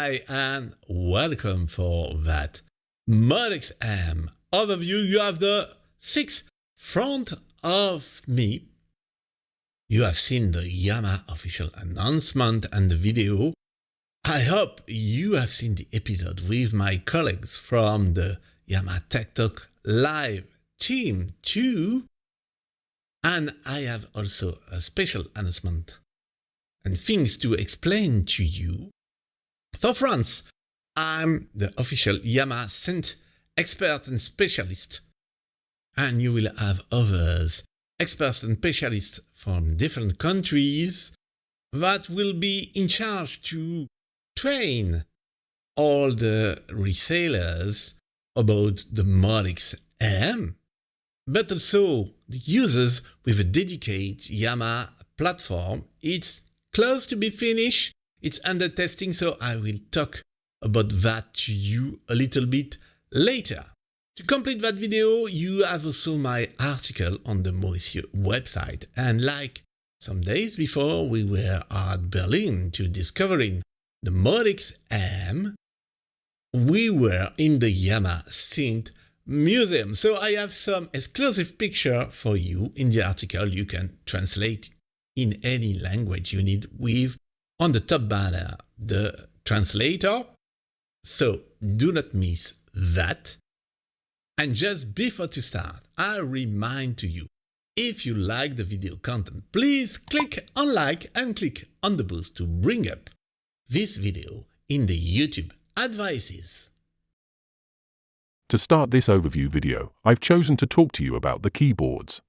Hi and welcome for that MODX M overview. You have the 6 front of me. You have seen the Yamaha official announcement and the video. I hope you have seen the episode with my colleagues from the Yamaha Tech Talk live team too. And I have also a special announcement and things to explain to you. For France, I'm the official Yamaha Synth Expert and Specialist, and you will have others, experts and specialists from different countries that will be in charge to train all the resellers about the MODX M, but also the users with a dedicated Yamaha platform. It's close to be finished. It's under testing, so I will talk about that to you a little bit later. To complete that video, you have also my article on the Moessieurs website. And like some days before, we were at Berlin to discovering the MODX M. We were in the Yamaha Synth Museum. So I have some exclusive picture for you in the article. You can translate in any language you need with, on the top banner, the translator. So do not miss that. And just before to start, I remind to you, if you like the video content, please click on like and click on the boost to bring up this video in the YouTube advices. To start this overview video, I've chosen to talk to you about the keyboards.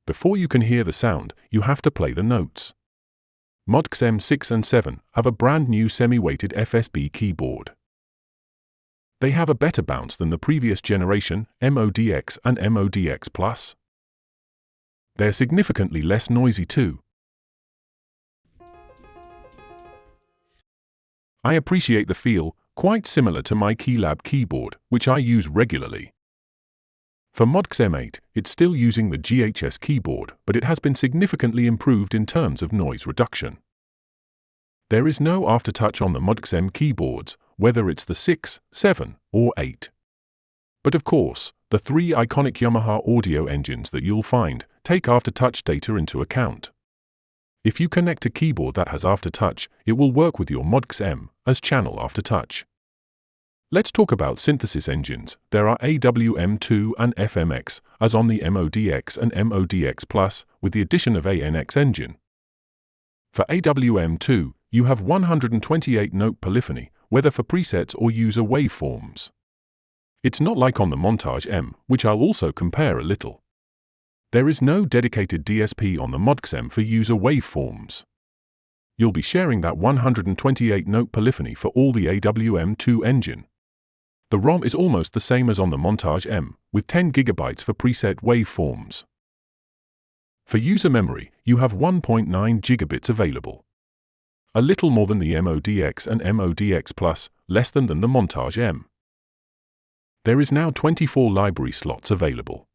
Before you can hear the sound, you have to play the notes. MODX M6 and 7 have a brand new semi-weighted FSB keyboard. They have a better bounce than the previous generation MODX and MODX Plus. They're significantly less noisy too. I appreciate the feel, quite similar to my Keylab keyboard, which I use regularly. For MODX M8, it's still using the GHS keyboard, but it has been significantly improved in terms of noise reduction. There is no aftertouch on the MODX M keyboards, whether it's the 6, 7, or 8. But of course, the 3 iconic Yamaha audio engines that you'll find take aftertouch data into account. If you connect a keyboard that has aftertouch, it will work with your MODX M as channel aftertouch. Let's talk about synthesis engines. There are AWM2 and FMX, as on the MODX and MODX Plus, with the addition of AN-X engine. For AWM2, you have 128-note polyphony, whether for presets or user waveforms. It's not like on the Montage M, which I'll also compare a little. There is no dedicated DSP on the MODX M for user waveforms. You'll be sharing that 128-note polyphony for all the AWM2 engine. The ROM is almost the same as on the Montage M, with 10 GB for preset waveforms. For user memory, you have 1.9 GB available. A little more than the MODX and MODX Plus, less than the Montage M. There is now 24 library slots available.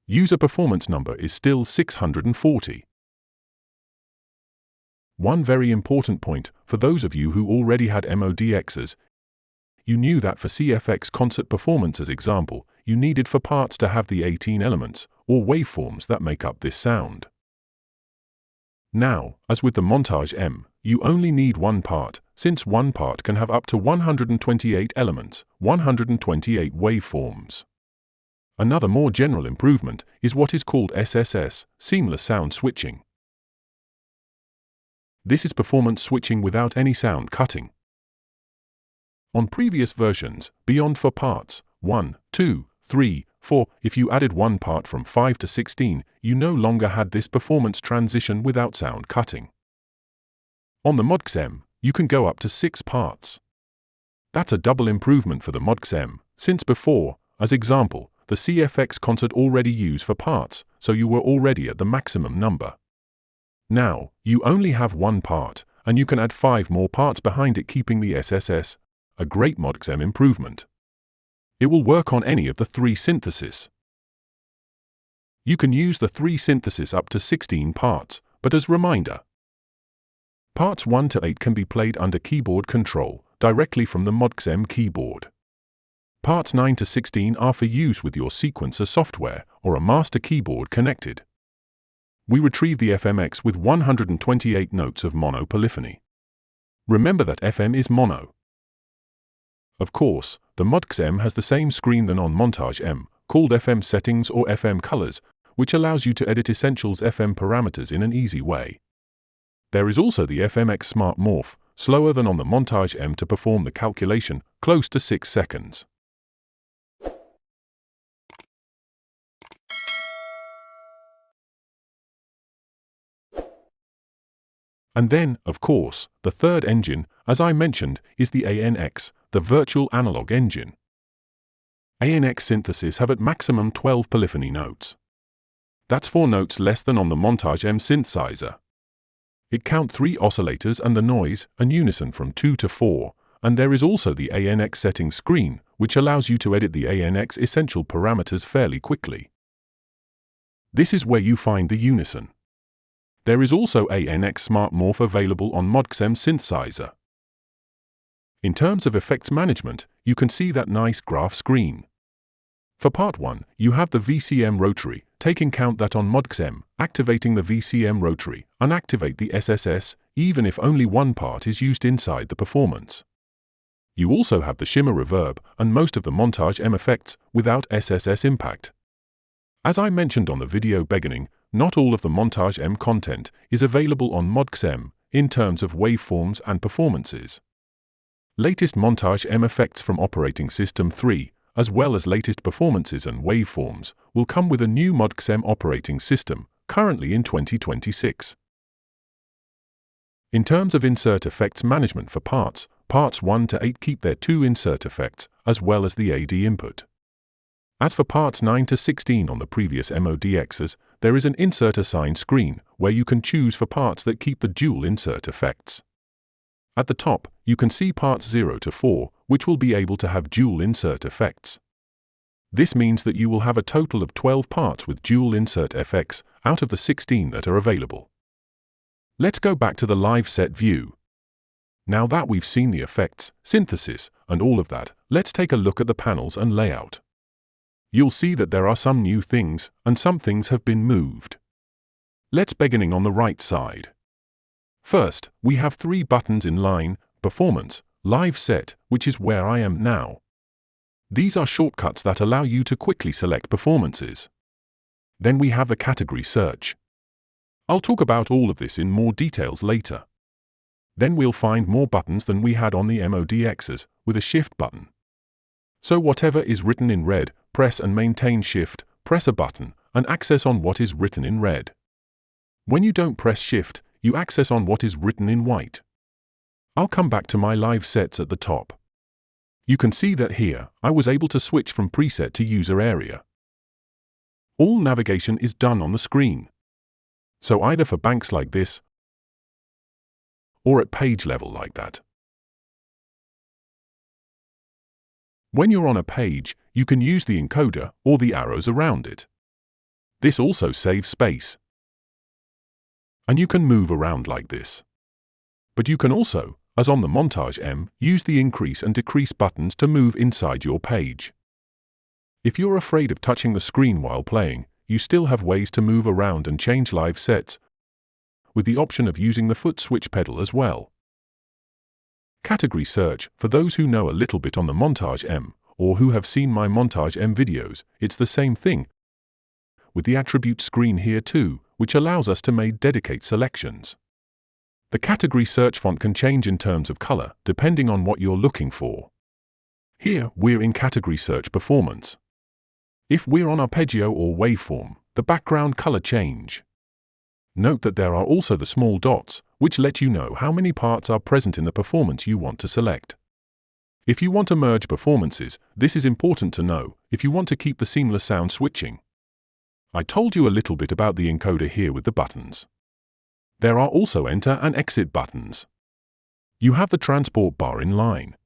User performance number is still 640. One very important point, for those of you who already had MODXs, you knew that for CFX concert performance as example, you needed for parts to have the 18 elements, or waveforms that make up this sound. Now, as with the Montage M, you only need one part, since one part can have up to 128 elements, 128 waveforms. Another more general improvement is what is called SSS, seamless sound switching. This is performance switching without any sound cutting. On previous versions, beyond for parts 1, 2, 3, 4, if you added one part from 5 to 16, you no longer had this performance transition without sound cutting. On the MODX M, you can go up to 6 parts. That's a double improvement for the MODX M, since before, as example, the CFX concert already used for parts, so you were already at the maximum number. Now, you only have one part, and you can add 5 more parts behind it, keeping the SSS, a great MODX M improvement. It will work on any of the 3 synthesis. You can use the 3 synthesis up to 16 parts, but as reminder, parts 1 to 8 can be played under keyboard control, directly from the MODX M keyboard. Parts 9 to 16 are for use with your sequencer software or a master keyboard connected. We retrieve the FM-X with 128 notes of mono polyphony. Remember that FM is mono. Of course, the MODX M has the same screen than on Montage M, called FM Settings or FM Colors, which allows you to edit Essentials FM parameters in an easy way. There is also the FM-X Smart Morph, slower than on the Montage M to perform the calculation, close to 6 seconds. And then, of course, the third engine, as I mentioned, is the AN-X, the virtual analog engine. AN-X synthesis have at maximum 12 polyphony notes. That's 4 notes less than on the Montage M Synthesizer. It count 3 oscillators and the noise, and unison from 2 to 4, and there is also the AN-X settings screen, which allows you to edit the AN-X essential parameters fairly quickly. This is where you find the unison. There is also AN-X Smart Morph available on MODX M Synthesizer. In terms of effects management, you can see that nice graph screen. For part 1, you have the VCM Rotary, taking count that on MODX M, activating the VCM Rotary, unactivate the SSS, even if only one part is used inside the performance. You also have the Shimmer Reverb and most of the Montage M effects without SSS impact. As I mentioned on the video beginning, not all of the Montage M content is available on MODX M in terms of waveforms and performances. Latest Montage M effects from Operating System 3, as well as latest performances and waveforms, will come with a new MODX M operating system, currently in 2026. In terms of insert effects management for parts 1 to 8 keep their 2 insert effects, as well as the AD input. As for parts 9 to 16 on the previous MODXs, there is an insert assign screen where you can choose for parts that keep the dual insert effects. At the top, you can see parts 0 to 4, which will be able to have dual insert effects. This means that you will have a total of 12 parts with dual insert effects out of the 16 that are available. Let's go back to the live set view. Now that we've seen the effects, synthesis, and all of that, let's take a look at the panels and layout. You'll see that there are some new things, and some things have been moved. Let's beginning on the right side. First, we have 3 buttons in line, Performance, Live Set, which is where I am now. These are shortcuts that allow you to quickly select performances. Then we have the category search. I'll talk about all of this in more details later. Then we'll find more buttons than we had on the MODXs, with a Shift button. So whatever is written in red, press and maintain Shift, press a button, and access on what is written in red. When you don't press Shift, you access on what is written in white. I'll come back to my live sets at the top. You can see that here, I was able to switch from preset to user area. All navigation is done on the screen. So either for banks like this, or at page level like that. When you're on a page, you can use the encoder or the arrows around it. This also saves space. And you can move around like this. But you can also, as on the Montage M, use the increase and decrease buttons to move inside your page. If you're afraid of touching the screen while playing, you still have ways to move around and change live sets, with the option of using the foot switch pedal as well. Category search, for those who know a little bit on the Montage M, or who have seen my Montage M videos, it's the same thing, with the attribute screen here too, which allows us to make dedicate selections. The category search font can change in terms of color, depending on what you're looking for. Here, we're in category search performance. If we're on arpeggio or waveform, the background color change. Note that there are also the small dots, which let you know how many parts are present in the performance you want to select. If you want to merge performances, this is important to know if you want to keep the seamless sound switching. I told you a little bit about the encoder here with the buttons. There are also enter and exit buttons. You have the transport bar in line.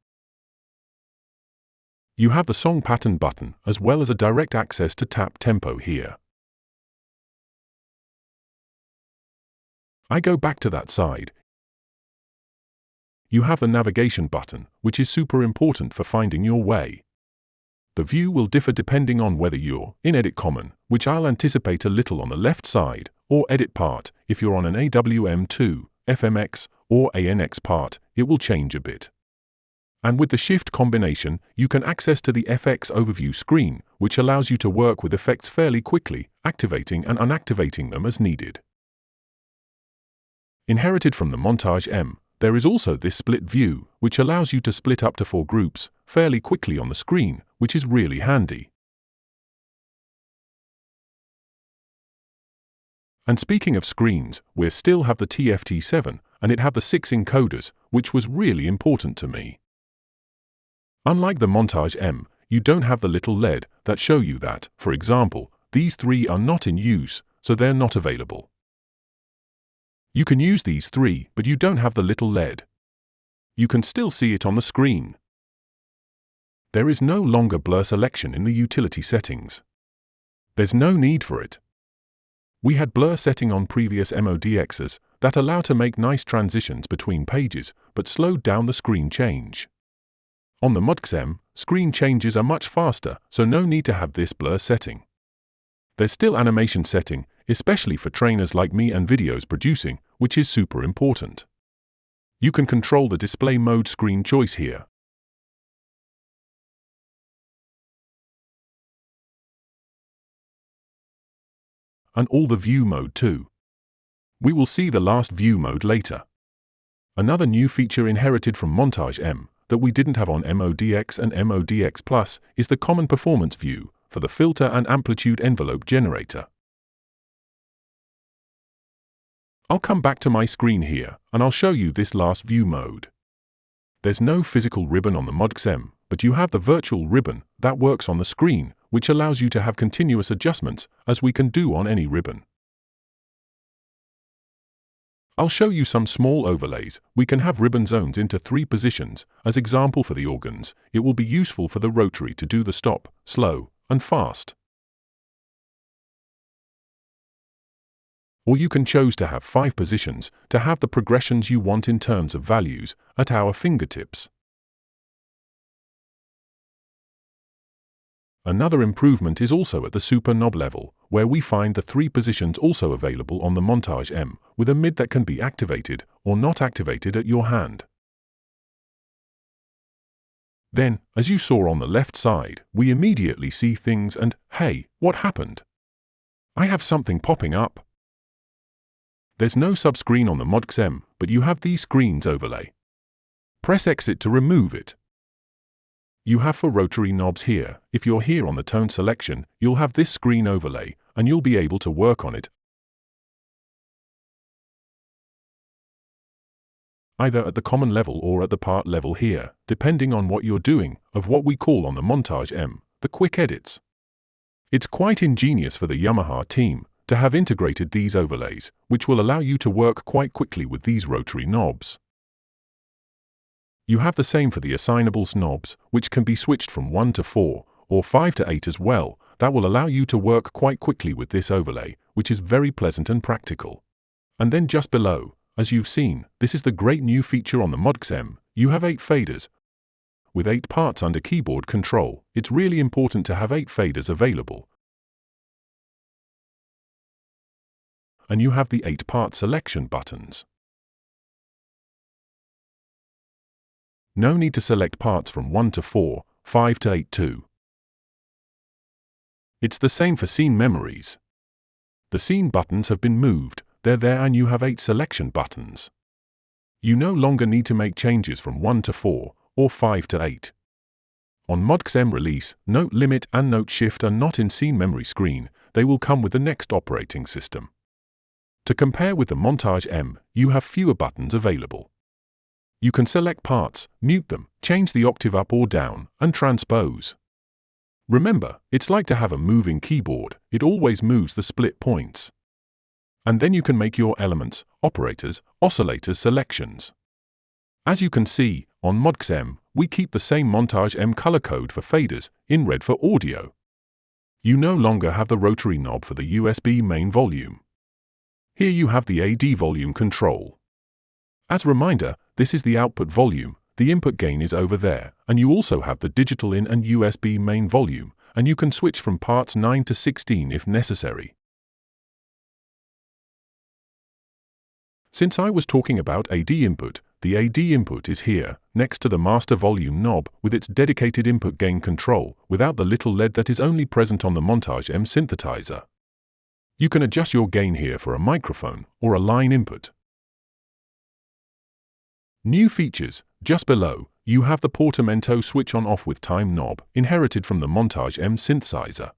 You have the song pattern button as well as a direct access to tap tempo here. I go back to that side. you have the navigation button, which is super important for finding your way. The view will differ depending on whether you're in Edit Common, which I'll anticipate a little on the left side, or Edit Part. If you're on an AWM2, FMX, or AN-X part, it will change a bit. And with the Shift combination, you can access to the FX overview screen, which allows you to work with effects fairly quickly, activating and unactivating them as needed. Inherited from the Montage M, there is also this split view, which allows you to split up to 4 groups fairly quickly on the screen, which is really handy. And speaking of screens, we still have the TFT7, and it had the 6 encoders, which was really important to me. Unlike the Montage M, you don't have the little LED that show you that, for example, these 3 are not in use, so they're not available. You can use these 3, but you don't have the little LED. You can still see it on the screen. There is no longer blur selection in the utility settings. There's no need for it. We had blur setting on previous MODXs that allow to make nice transitions between pages, but slowed down the screen change. On the MODX M, screen changes are much faster, so no need to have this blur setting. There's still animation setting, especially for trainers like me and videos producing, which is super important. You can control the display mode screen choice here. And all the view mode too. We will see the last view mode later. Another new feature inherited from Montage M that we didn't have on MODX and MODX Plus is the common performance view for the filter and amplitude envelope generator. I'll come back to my screen here and I'll show you this last view mode. There's no physical ribbon on the MODX M, but you have the virtual ribbon that works on the screen, which allows you to have continuous adjustments as we can do on any ribbon. I'll show you some small overlays. We can have ribbon zones into 3 positions. As example for the organs, it will be useful for the rotary to do the stop, slow, and fast. Or you can choose to have 5 positions to have the progressions you want in terms of values at our fingertips. Another improvement is also at the super knob level, where we find the 3 positions also available on the Montage M, with a mid that can be activated or not activated at your hand. Then, as you saw on the left side, we immediately see things and, hey, what happened? I have something popping up. There's no subscreen on the MODX M, but you have these screens overlay. Press Exit to remove it. You have for rotary knobs here. If you're here on the tone selection, you'll have this screen overlay, and you'll be able to work on it either at the common level or at the part level here, depending on what you're doing, of what we call on the Montage M, the quick edits. It's quite ingenious for the Yamaha team to have integrated these overlays, which will allow you to work quite quickly with these rotary knobs. You have the same for the assignables knobs, which can be switched from 1 to 4, or 5 to 8 as well. That will allow you to work quite quickly with this overlay, which is very pleasant and practical. And then just below, as you've seen, this is the great new feature on the MODX M. You have 8 faders. With 8 parts under keyboard control, it's really important to have 8 faders available. And you have the 8-part selection buttons. No need to select parts from 1 to 4, 5 to 8 too. It's the same for scene memories. The scene buttons have been moved, they're there and you have 8 selection buttons. You no longer need to make changes from 1 to 4, or 5 to 8. On MODX M release, Note Limit and Note Shift are not in scene memory screen, they will come with the next operating system. To compare with the Montage M, you have fewer buttons available. You can select parts, mute them, change the octave up or down, and transpose. Remember, it's like to have a moving keyboard, it always moves the split points. And then you can make your elements, operators, oscillators selections. As you can see, on MODX M, we keep the same Montage M color code for faders, in red for audio. You no longer have the rotary knob for the USB main volume. Here you have the AD volume control. As a reminder, this is the output volume, the input gain is over there, and you also have the digital in and USB main volume, and you can switch from parts 9 to 16 if necessary. Since I was talking about AD input, the AD input is here, next to the master volume knob with its dedicated input gain control, without the little LED that is only present on the Montage M synthesizer. You can adjust your gain here for a microphone or a line input. New features, just below, you have the Portamento switch on-off with time knob, inherited from the Montage M synthesizer.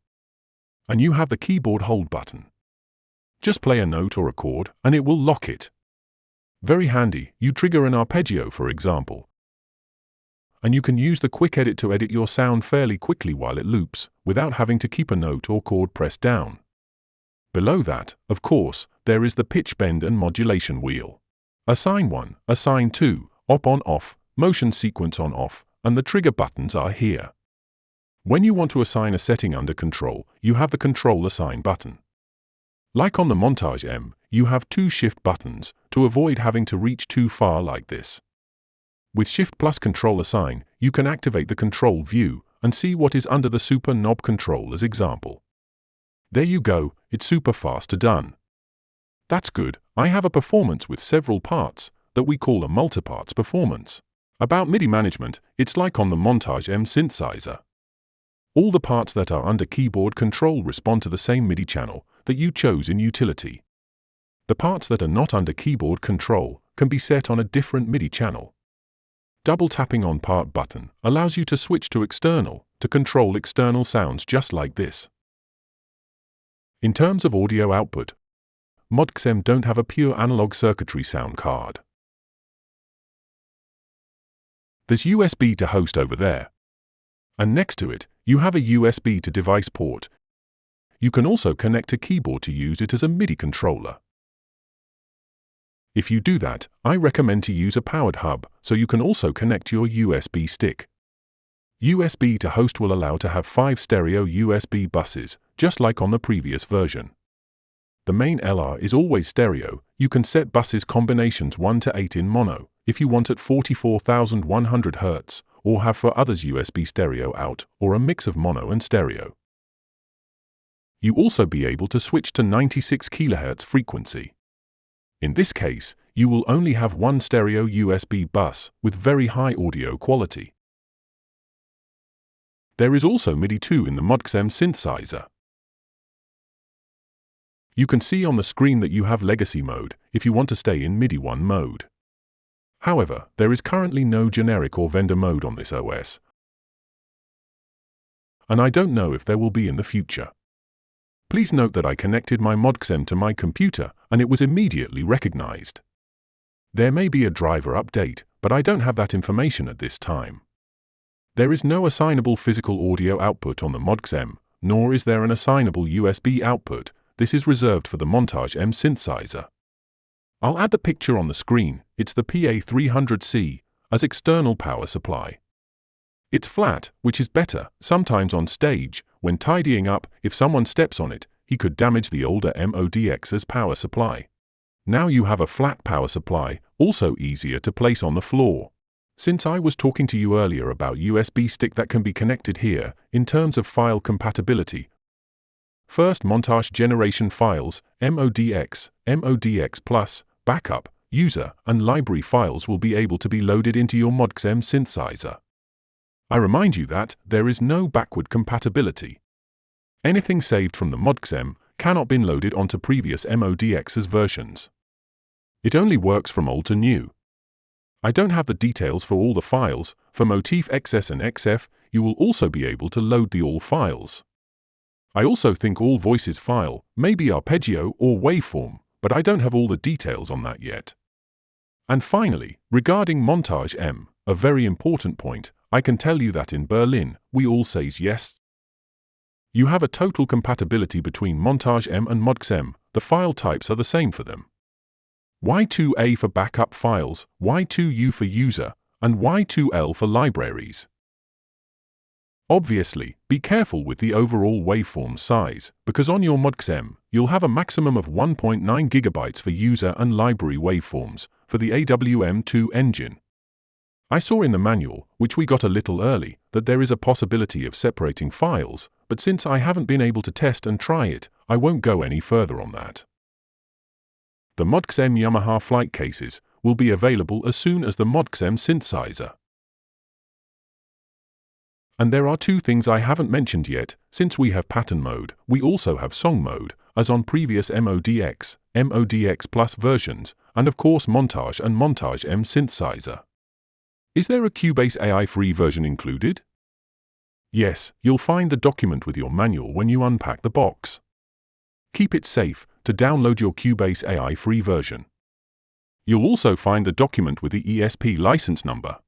And you have the keyboard hold button. Just play a note or a chord, and it will lock it. Very handy, you trigger an arpeggio for example. And you can use the quick edit to edit your sound fairly quickly while it loops, without having to keep a note or chord pressed down. Below that, of course, there is the pitch bend and modulation wheel. Assign 1, assign 2, op on off, motion sequence on off, and the trigger buttons are here. When you want to assign a setting under control, you have the control assign button. Like on the Montage M, you have 2 shift buttons to avoid having to reach too far like this. With Shift plus Control Assign, you can activate the control view and see what is under the super knob control as example. There you go, it's super fast to done. That's good, I have a performance with several parts that we call a multiparts performance. About MIDI management, it's like on the Montage M synthesizer. All the parts that are under keyboard control respond to the same MIDI channel that you chose in utility. The parts that are not under keyboard control can be set on a different MIDI channel. Double tapping on part button allows you to switch to external to control external sounds just like this. In terms of audio output, MODX M don't have a pure analog circuitry sound card. There's USB to host over there. And next to it, you have a USB to device port. You can also connect a keyboard to use it as a MIDI controller. If you do that, I recommend to use a powered hub, so you can also connect your USB stick. USB to host will allow to have 5 stereo USB buses, just like on the previous version. The main LR is always stereo. You can set buses combinations 1 to 8 in mono, if you want at 44,100 Hz, or have for others USB stereo out, or a mix of mono and stereo. You also be able to switch to 96 kHz frequency. In this case, you will only have 1 stereo USB bus with very high audio quality. There is also MIDI 2 in the MODX M synthesizer. You can see on the screen that you have legacy mode if you want to stay in MIDI 1 mode. However, there is currently no generic or vendor mode on this OS. And I don't know if there will be in the future. Please note that I connected my MODX M to my computer and it was immediately recognized. There may be a driver update, but I don't have that information at this time. There is no assignable physical audio output on the MODX M, nor is there an assignable USB output. This is reserved for the Montage M synthesizer. I'll add the picture on the screen. It's the PA300C as external power supply. It's flat, which is better. Sometimes on stage, when tidying up, if someone steps on it, he could damage the older MODX as power supply. Now you have a flat power supply, also easier to place on the floor. Since I was talking to you earlier about USB stick that can be connected here, in terms of file compatibility, first Montage generation files, MODX, MODX Plus, backup, user, and library files will be able to be loaded into your MODX M synthesizer. I remind you that there is no backward compatibility. Anything saved from the MODX M cannot be loaded onto previous MODX's versions. It only works from old to new. I don't have the details for all the files. For Motif XS and XF, you will also be able to load the all files. I also think all voices file, maybe arpeggio or waveform, but I don't have all the details on that yet. And finally, regarding Montage M, a very important point, I can tell you that in Berlin, we all says yes. You have a total compatibility between Montage M and MODX M. The file types are the same for them. Y2A for backup files, Y2U for user, and Y2L for libraries. Obviously, be careful with the overall waveform size, because on your MODX M, you'll have a maximum of 1.9 GB for user and library waveforms for the AWM2 engine. I saw in the manual, which we got a little early, that there is a possibility of separating files, but since I haven't been able to test and try it, I won't go any further on that. The MODX M Yamaha flight cases will be available as soon as the MODX M Synthesizer. And there are two things I haven't mentioned yet. Since we have pattern mode, we also have song mode, as on previous MODX, MODX Plus versions, and of course Montage and Montage M Synthesizer. Is there a Cubase AI free version included? Yes, you'll find the document with your manual when you unpack the box. Keep it safe to download your Cubase AI free version. You'll also find the document with the ESP license number.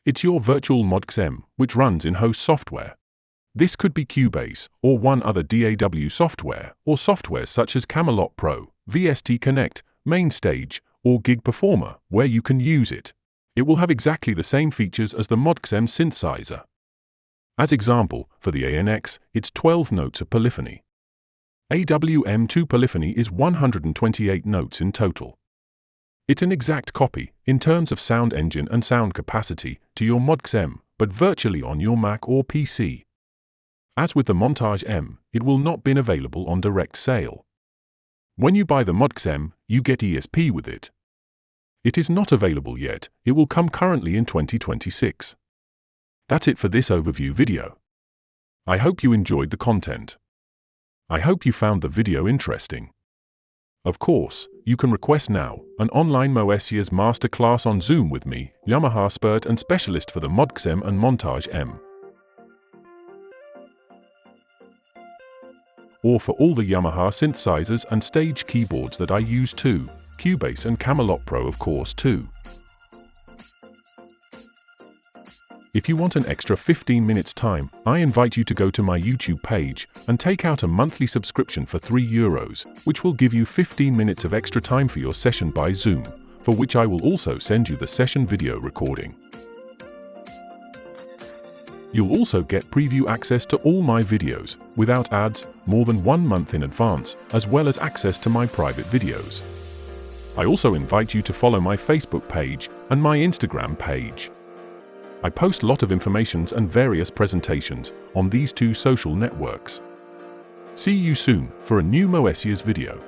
It's your virtual MODX M, which runs in host software. This could be Cubase, or one other DAW software, or softwares such as Camelot Pro, VST Connect, MainStage, or Gig Performer, where you can use it. It will have exactly the same features as the MODX M Synthesizer. As example, for the AN-X, it's 12 notes of polyphony. AWM2 polyphony is 128 notes in total. It's an exact copy, in terms of sound engine and sound capacity, to your MODX M, but virtually on your Mac or PC. As with the Montage M, it will not be available on direct sale. When you buy the MODX M, you get ESP with it. It is not available yet, it will come currently in 2026. That's it for this overview video. I hope you enjoyed the content. I hope you found the video interesting. Of course, you can request now an online Moessieurs masterclass on Zoom with me, Yamaha Expert and Specialist for the MODX M and Montage M. Or for all the Yamaha synthesizers and stage keyboards that I use too, Cubase and Camelot Pro of course too. If you want an extra 15 minutes time, I invite you to go to my YouTube page and take out a monthly subscription for €3, which will give you 15 minutes of extra time for your session by Zoom, for which I will also send you the session video recording. You'll also get preview access to all my videos, without ads, more than 1 month in advance, as well as access to my private videos. I also invite you to follow my Facebook page and my Instagram page. I post a lot of informations and various presentations on these two social networks. See you soon for a new Moessieurs video.